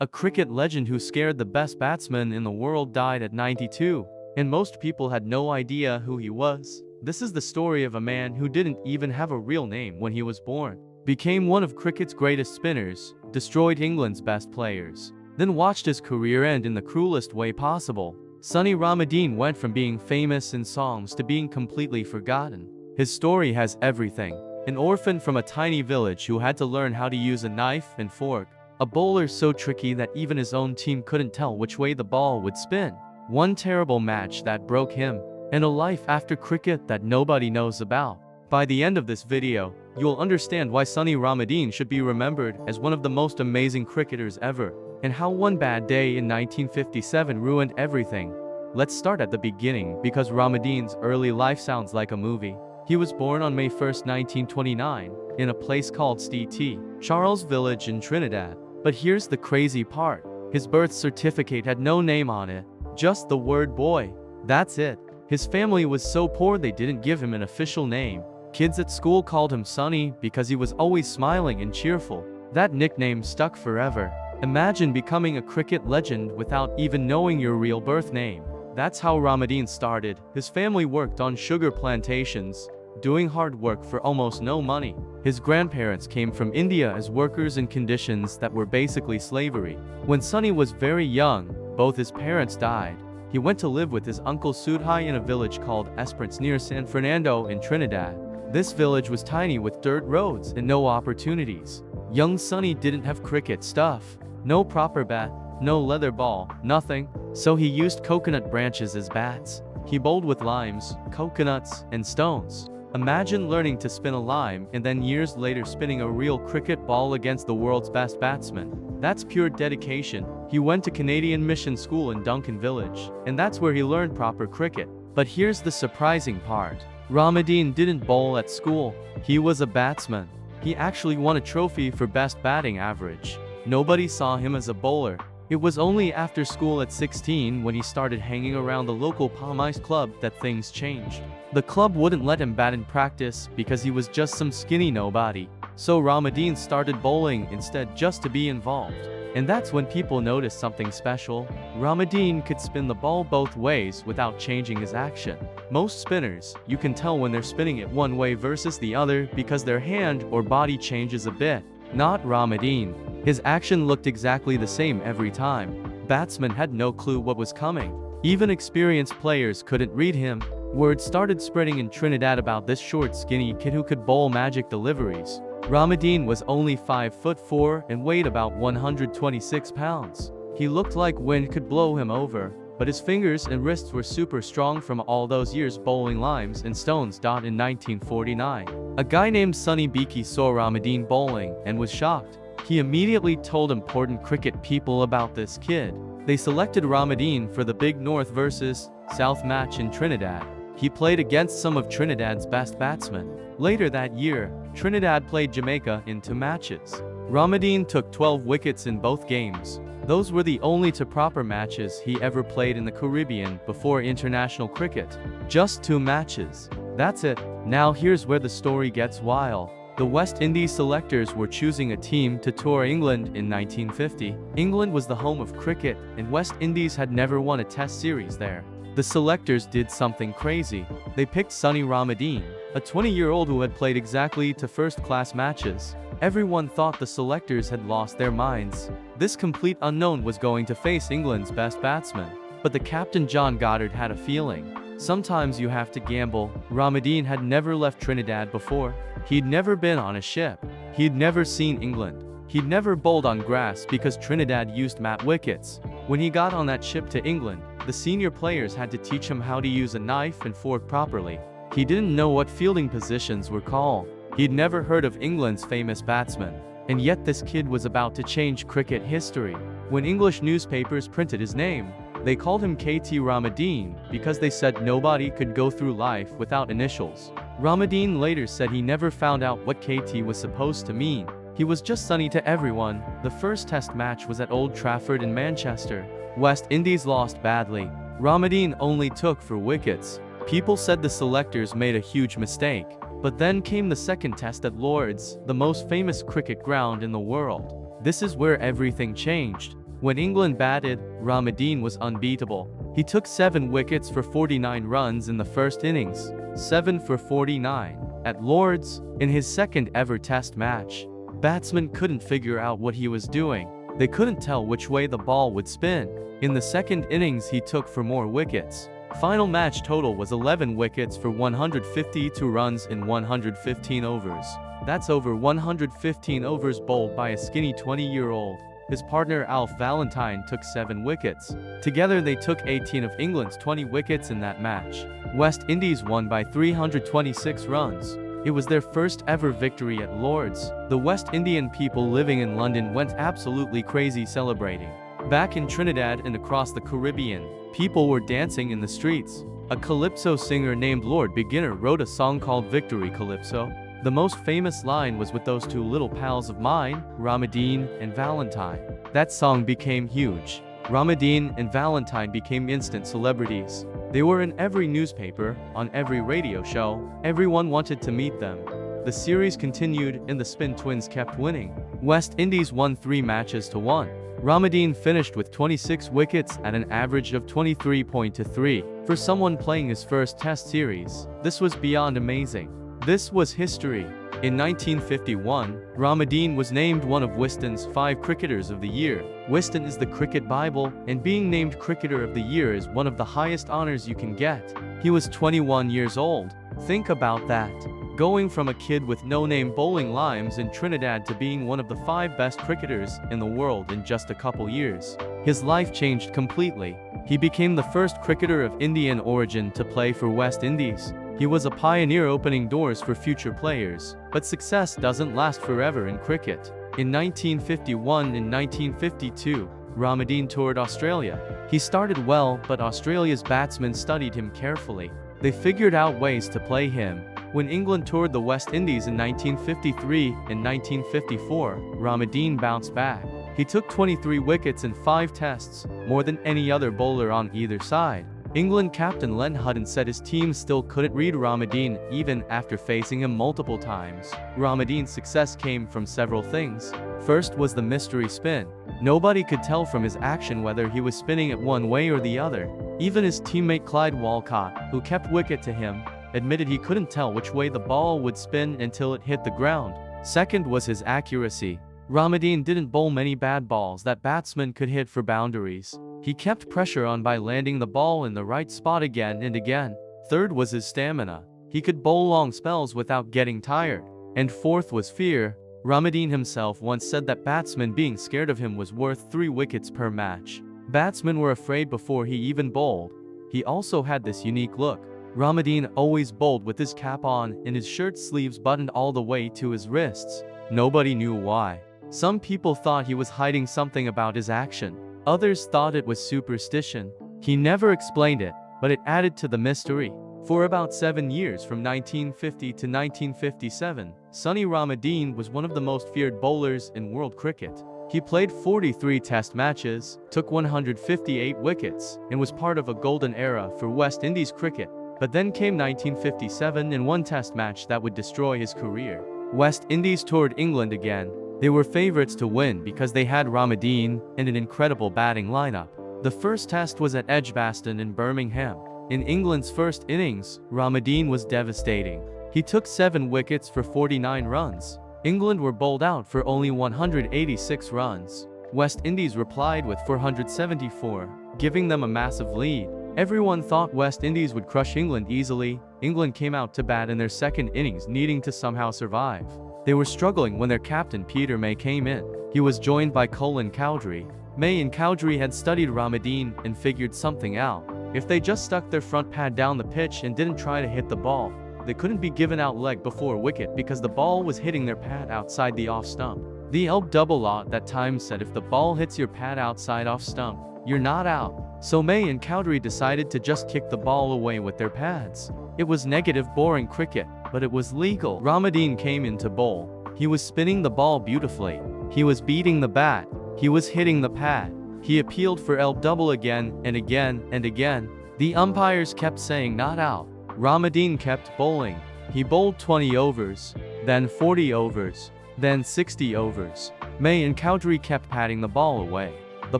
A cricket legend who scared the best batsman in the world died at 92, and most people had no idea who he was. This is the story of a man who didn't even have a real name when he was born, became one of cricket's greatest spinners, destroyed England's best players, then watched his career end in the cruelest way possible. Sonny Ramadhin went from being famous in songs to being completely forgotten. His story has everything. An orphan from a tiny village who had to learn how to use a knife and fork. A bowler so tricky that even his own team couldn't tell which way the ball would spin. One terrible match that broke him, and a life after cricket that nobody knows about. By the end of this video, you'll understand why Sonny Ramadhin should be remembered as one of the most amazing cricketers ever, and how one bad day in 1957 ruined everything. Let's start at the beginning because Ramadhin's early life sounds like a movie. He was born on May 1, 1929, in a place called St. Charles Village in Trinidad. But here's the crazy part. His birth certificate had no name on it, just the word boy. That's it. His family was so poor they didn't give him an official name. Kids at school called him Sonny because he was always smiling and cheerful. That nickname stuck forever. Imagine becoming a cricket legend without even knowing your real birth name. That's how Ramadhin started. His family worked on sugar plantations, doing hard work for almost no money. His grandparents came from India as workers in conditions that were basically slavery. When Sonny was very young, both his parents died. He went to live with his uncle Sudhai in a village called Edgbaston near San Fernando in Trinidad. This village was tiny with dirt roads and no opportunities. Young Sonny didn't have cricket stuff. No proper bat, no leather ball, nothing. So he used coconut branches as bats. He bowled with limes, coconuts, and stones. Imagine learning to spin a lime and then years later spinning a real cricket ball against the world's best batsman. That's pure dedication. He went to Canadian mission school in Duncan Village, and that's where he learned proper cricket. But here's the surprising part. Ramadhin didn't bowl at school. He was a batsman. He actually won a trophy for best batting average. Nobody saw him as a bowler. It was only after school at 16 when he started hanging around the local palm ice club that things changed. The club wouldn't let him bat in practice because he was just some skinny nobody. So Ramadhin started bowling instead just to be involved. And that's when people noticed something special. Ramadhin could spin the ball both ways without changing his action. Most spinners, you can tell when they're spinning it one way versus the other because their hand or body changes a bit. Not Ramadhin. His action looked exactly the same every time. Batsmen had no clue what was coming. Even experienced players couldn't read him. Word started spreading in Trinidad about this short, skinny kid who could bowl magic deliveries. Ramadhin was only 5'4" and weighed about 126 pounds. He looked like wind could blow him over, but his fingers and wrists were super strong from all those years bowling limes and stones. In 1949, a guy named Sonny Beakey saw Ramadhin bowling and was shocked. He immediately told important cricket people about this kid. They selected Ramadhin for the Big North vs. South match in Trinidad. He played against some of Trinidad's best batsmen. Later that year, Trinidad played Jamaica in 2 matches. Ramadhin took 12 wickets in both games. Those were the only 2 proper matches he ever played in the Caribbean before international cricket. Just 2 matches. That's it. Now here's where the story gets wild. The West Indies selectors were choosing a team to tour England in 1950. England was the home of cricket, and West Indies had never won a test series there. The selectors did something crazy. They picked Sonny Ramadhin, a 20-year-old who had played exactly 2 first-class matches. Everyone thought the selectors had lost their minds. This complete unknown was going to face England's best batsman. But the captain John Goddard had a feeling. Sometimes you have to gamble. Ramadhin had never left Trinidad before. He'd never been on a ship. He'd never seen England. He'd never bowled on grass because Trinidad used mat wickets. When he got on that ship to England, the senior players had to teach him how to use a knife and fork properly. He didn't know what fielding positions were called. He'd never heard of England's famous batsmen. And yet this kid was about to change cricket history. When English newspapers printed his name, they called him KT Ramadhin because they said nobody could go through life without initials. Ramadhin later said he never found out what KT was supposed to mean. He was just Sonny to everyone. The first test match was at Old Trafford in Manchester. West Indies lost badly. Ramadhin only took 4 wickets. People said the selectors made a huge mistake. But then came the second test at Lord's, the most famous cricket ground in the world. This is where everything changed. When England batted, Ramadhin was unbeatable. He took 7 wickets for 49 runs in the first innings, 7 for 49. At Lord's, in his second ever test match, batsmen couldn't figure out what he was doing. They couldn't tell which way the ball would spin. In the second innings he took for more wickets. Final match total was 11 wickets for 152 runs in 115 overs. That's over 115 overs bowled by a skinny 20-year-old. His partner Alf Valentine took 7 wickets. Together they took 18 of England's 20 wickets in that match. West Indies won by 326 runs. It was their first ever victory at Lord's. The West Indian people living in London went absolutely crazy celebrating. Back in Trinidad and across the Caribbean, people were dancing in the streets. A calypso singer named Lord Beginner wrote a song called Victory Calypso. The most famous line was with those 2 little pals of mine, Ramadhin and Valentine. That song became huge. Ramadhin and Valentine became instant celebrities. They were in every newspaper, on every radio show. Everyone wanted to meet them. The series continued and the Spin Twins kept winning. West Indies won 3 matches to 1. Ramadhin finished with 26 wickets at an average of 23.23. For someone playing his first test series, this was beyond amazing. This was history. In 1951, Ramadhin was named one of Wisden's 5 Cricketers of the Year. Wisden is the cricket Bible, and being named Cricketer of the Year is one of the highest honors you can get. He was 21 years old. Think about that. Going from a kid with no-name bowling limes in Trinidad to being one of the 5 best cricketers in the world in just a couple years. His life changed completely. He became the first cricketer of Indian origin to play for West Indies. He was a pioneer opening doors for future players, but success doesn't last forever in cricket. In 1951 and 1952, Ramadhin toured Australia. He started well, but Australia's batsmen studied him carefully. They figured out ways to play him. When England toured the West Indies in 1953 and 1954, Ramadhin bounced back. He took 23 wickets in 5 tests, more than any other bowler on either side. England captain Len Hutton said his team still couldn't read Ramadhin even after facing him multiple times. Ramadhin's success came from several things. First was the mystery spin. Nobody could tell from his action whether he was spinning it one way or the other. Even his teammate Clyde Walcott, who kept wicket to him, admitted he couldn't tell which way the ball would spin until it hit the ground. Second was his accuracy. Ramadhin didn't bowl many bad balls that batsmen could hit for boundaries. He kept pressure on by landing the ball in the right spot again and again. Third was his stamina. He could bowl long spells without getting tired. And fourth was fear. Ramadhin himself once said that batsmen being scared of him was worth 3 wickets per match. Batsmen were afraid before he even bowled. He also had this unique look. Ramadhin always bowled with his cap on and his shirt sleeves buttoned all the way to his wrists. Nobody knew why. Some people thought he was hiding something about his action. Others thought it was superstition. He never explained it, but it added to the mystery. For about 7 years from 1950 to 1957, Sonny Ramadhin was one of the most feared bowlers in world cricket. He played 43 test matches, took 158 wickets, and was part of a golden era for West Indies cricket. But then came 1957 and one test match that would destroy his career. West Indies toured England again. They were favorites to win because they had Ramadhin and an incredible batting lineup. The first test was at Edgbaston in Birmingham. In England's first innings, Ramadhin was devastating. He took 7 wickets for 49 runs. England were bowled out for only 186 runs. West Indies replied with 474, giving them a massive lead. Everyone thought West Indies would crush England easily. England came out to bat in their second innings needing to somehow survive. They were struggling when their captain Peter May came in. He was joined by Colin Cowdrey. May and Cowdrey had studied Ramadhin and figured something out. If they just stuck their front pad down the pitch and didn't try to hit the ball, they couldn't be given out leg before wicket because the ball was hitting their pad outside the off stump. The Elb double law at that time said if the ball hits your pad outside off stump, you're not out. So May and Cowdrey decided to just kick the ball away with their pads. It was negative boring cricket, but it was legal. Ramadhin came in to bowl. He was spinning the ball beautifully. He was beating the bat. He was hitting the pad. He appealed for Elb double again and again and again. The umpires kept saying not out. Ramadhin kept bowling. He bowled 20 overs, then 40 overs, then 60 overs. May and Cowdrey kept patting the ball away. The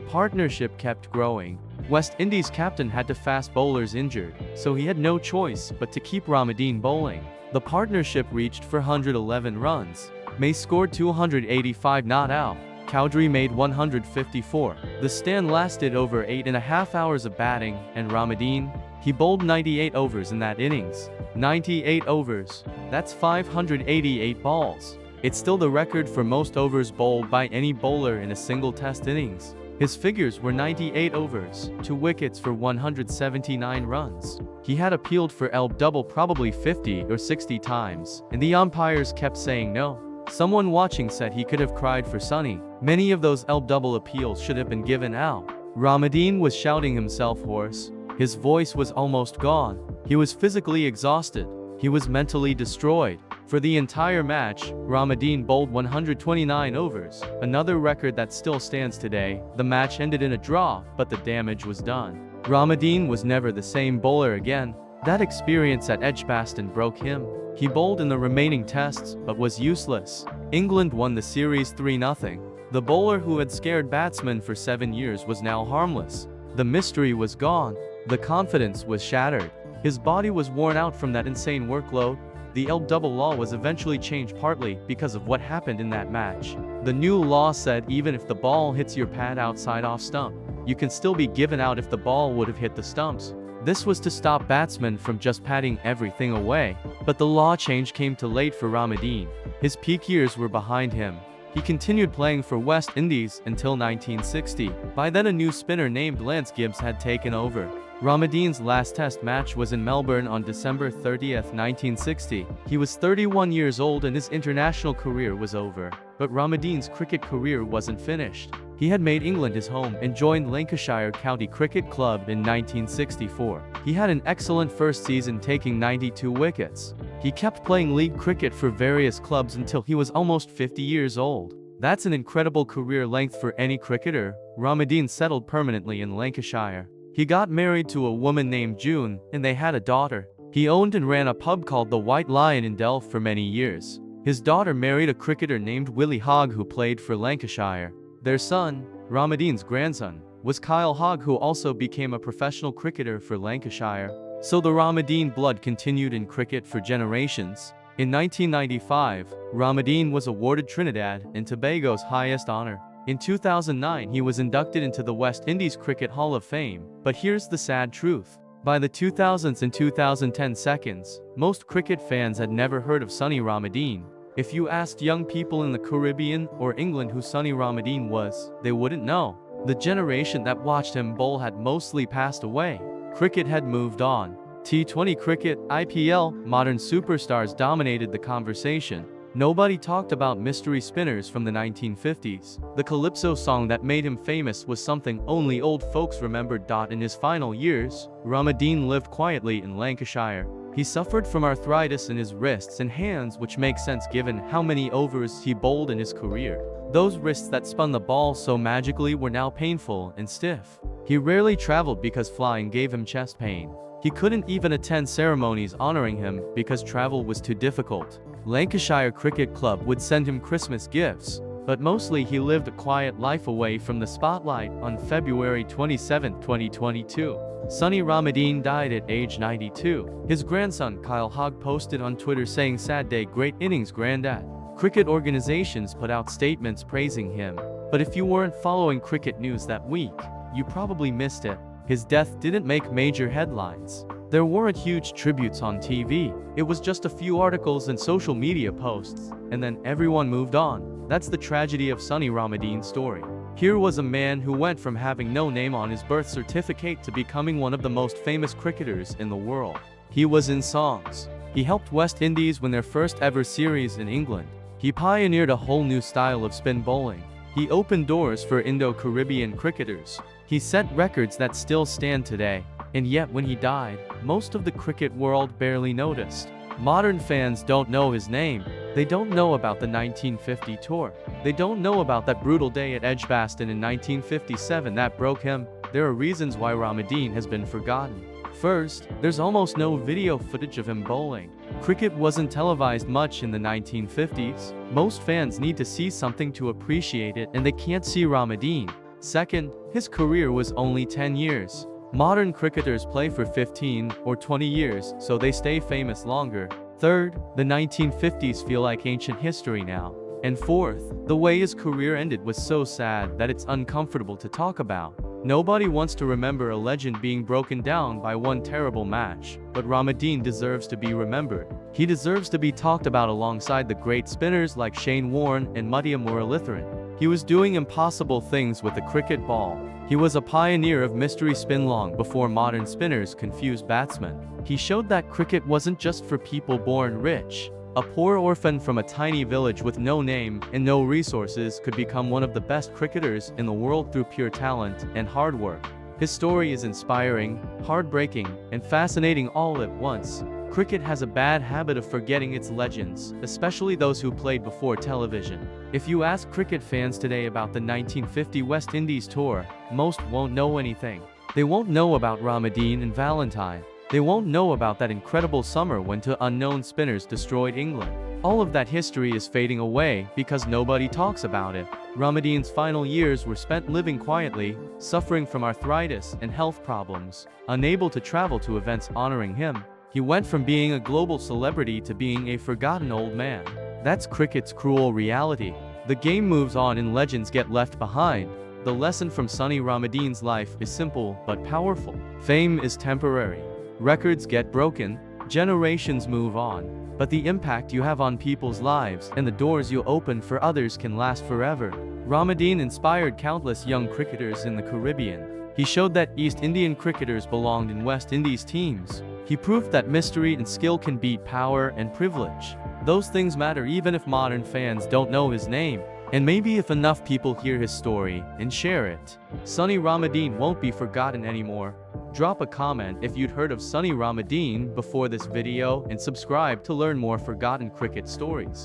partnership kept growing. West Indies captain had two fast bowlers injured, so he had no choice but to keep Ramadhin bowling. The partnership reached 411 runs. May scored 285 not out. Cowdrey made 154. The stand lasted over 8.5 hours of batting, and Ramadhin, he bowled 98 overs in that innings. 98 overs. That's 588 balls. It's still the record for most overs bowled by any bowler in a single test innings. His figures were 98 overs, 2 wickets for 179 runs. He had appealed for Edgbaston probably 50 or 60 times, and the umpires kept saying no. Someone watching said he could have cried for Sonny. Many of those Edgbaston appeals should have been given out. Ramadhin was shouting himself hoarse. His voice was almost gone. He was physically exhausted. He was mentally destroyed. For the entire match, Ramadhin bowled 129 overs, another record that still stands today. The match ended in a draw, but the damage was done. Ramadhin was never the same bowler again. That experience at Edgbaston broke him. He bowled in the remaining tests, but was useless. England won the series 3-0. The bowler who had scared batsmen for 7 years was now harmless. The mystery was gone. The confidence was shattered. His body was worn out from that insane workload. The Edgbaston law was eventually changed partly because of what happened in that match. The new law said even if the ball hits your pad outside off stump, you can still be given out if the ball would have hit the stumps. This was to stop batsmen from just patting everything away. But the law change came too late for Ramadhin. His peak years were behind him. He continued playing for West Indies until 1960. By then a new spinner named Lance Gibbs had taken over. Ramadhin's last test match was in Melbourne on December 30, 1960. He was 31 years old and his international career was over. But Ramadhin's cricket career wasn't finished. He had made England his home and joined Lancashire County Cricket Club in 1964. He had an excellent first season, taking 92 wickets. He kept playing league cricket for various clubs until he was almost 50 years old. That's an incredible career length for any cricketer. Ramadhin settled permanently in Lancashire. He got married to a woman named June, and they had a daughter. He owned and ran a pub called the White Lion in Delft for many years. His daughter married a cricketer named Willie Hogg who played for Lancashire. Their son, Ramadhin's grandson, was Kyle Hogg, who also became a professional cricketer for Lancashire. So the Ramadhin blood continued in cricket for generations. In 1995, Ramadhin was awarded Trinidad and Tobago's highest honor. In 2009, he was inducted into the West Indies Cricket Hall of Fame. But here's the sad truth. By the 2000s and 2010 seconds, most cricket fans had never heard of Sonny Ramadhin. If you asked young people in the Caribbean or England who Sonny Ramadhin was, they wouldn't know. The generation that watched him bowl had mostly passed away. Cricket had moved on. T20 cricket, IPL, modern superstars dominated the conversation. Nobody talked about mystery spinners from the 1950s. The Calypso song that made him famous was something only old folks remembered. In his final years, Ramadhin lived quietly in Lancashire. He suffered from arthritis in his wrists and hands, which makes sense given how many overs he bowled in his career. Those wrists that spun the ball so magically were now painful and stiff. He rarely traveled because flying gave him chest pain. He couldn't even attend ceremonies honoring him because travel was too difficult. Lancashire Cricket Club would send him Christmas gifts, but mostly he lived a quiet life away from the spotlight. On February 27, 2022, Sonny Ramadhin died at age 92. His grandson Kyle Hogg posted on Twitter saying, "Sad day, great innings, Grandad." Cricket organizations put out statements praising him. But if you weren't following cricket news that week, you probably missed it. His death didn't make major headlines. There weren't huge tributes on TV. It was just a few articles and social media posts, and then everyone moved on. That's the tragedy of Sonny Ramadhin's story. Here was a man who went from having no name on his birth certificate to becoming one of the most famous cricketers in the world. He was in songs. He helped West Indies win their first ever series in England. He pioneered a whole new style of spin bowling. He opened doors for Indo-Caribbean cricketers. He set records that still stand today. And yet when he died, most of the cricket world barely noticed. Modern fans don't know his name. They don't know about the 1950 tour. They don't know about that brutal day at Edgbaston in 1957 that broke him. There are reasons why Ramadhin has been forgotten. First, there's almost no video footage of him bowling. Cricket wasn't televised much in the 1950s. Most fans need to see something to appreciate it, and they can't see Ramadhin. Second, his career was only 10 years. Modern cricketers play for 15 or 20 years, so they stay famous longer. Third, the 1950s feel like ancient history now. And fourth, the way his career ended was so sad that it's uncomfortable to talk about. Nobody wants to remember a legend being broken down by one terrible match, but Ramadhin deserves to be remembered. He deserves to be talked about alongside the great spinners like Shane Warne and Mutia Muralitharan. He was doing impossible things with the cricket ball. He was a pioneer of mystery spin long before modern spinners confused batsmen. He showed that cricket wasn't just for people born rich. A poor orphan from a tiny village with no name and no resources could become one of the best cricketers in the world through pure talent and hard work. His story is inspiring, heartbreaking, and fascinating all at once. Cricket has a bad habit of forgetting its legends, especially those who played before television. If you ask cricket fans today about the 1950 West Indies tour, most won't know anything. They won't know about Ramadhin and Valentine. They won't know about that incredible summer when two unknown spinners destroyed England. All of that history is fading away because nobody talks about it. Ramadhin's final years were spent living quietly, suffering from arthritis and health problems, unable to travel to events honoring him. He went from being a global celebrity to being a forgotten old man. That's cricket's cruel reality. The game moves on and legends get left behind. The lesson from Sonny Ramadhin's life is simple but powerful. Fame is temporary. Records get broken, generations move on, but the impact you have on people's lives and the doors you open for others can last forever. Ramadhin inspired countless young cricketers in the Caribbean. He showed that East Indian cricketers belonged in West Indies teams. He proved that mystery and skill can beat power and privilege. Those things matter even if modern fans don't know his name. And maybe if enough people hear his story and share it, Sonny Ramadhin won't be forgotten anymore. Drop a comment if you'd heard of Sonny Ramadhin before this video and subscribe to learn more forgotten cricket stories.